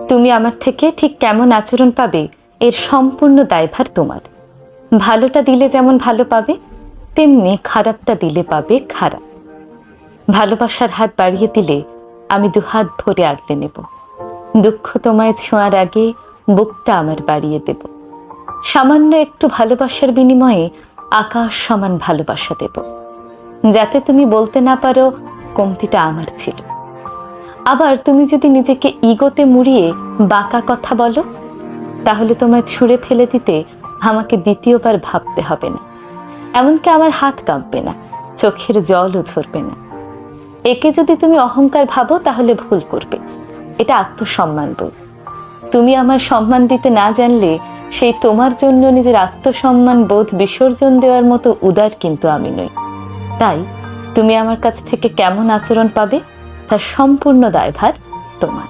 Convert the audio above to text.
তুমি আমার থেকে ঠিক কেমন আচরণ পাবে এর সম্পূর্ণ দায়ভার তোমার। ভালোটা দিলে যেমন ভালো পাবে, তেমনি খারাপটা দিলে পাবে খারাপ। ভালোবাসার হাত বাড়িয়ে দিলে আমি দুহাত ভরে আগলে নেব। দুঃখ তোমায় ছোঁয়ার আগে বুকটা আমার বাড়িয়ে দেব। সামান্য একটু ভালোবাসার বিনিময়ে আকাশ সমান ভালোবাসা দেব, যাতে তুমি বলতে না পারো কমতিটা আমার ছিল। আবার তুমি যদি নিজেকে ইগোতে মুড়িয়ে বাঁকা কথা বলো, তাহলে তোমায় ছুঁড়ে ফেলে দিতে আমাকে দ্বিতীয়বার ভাবতে হবে না। এমনকি আমার হাত কাঁপবে না, চোখের জলও ঝরবে না। একে যদি তুমি অহংকার ভাবো তাহলে ভুল করবে। এটা আত্মসম্মান বোধ। তুমি আমার সম্মান দিতে না জানলে সেই তোমার জন্য নিজের আত্মসম্মান বোধ বিসর্জন দেওয়ার মতো উদার কিন্তু আমি নই। তাই তুমি আমার কাছ থেকে কেমন আচরণ পাবে তার সম্পূর্ণ দায়ভার তোমার।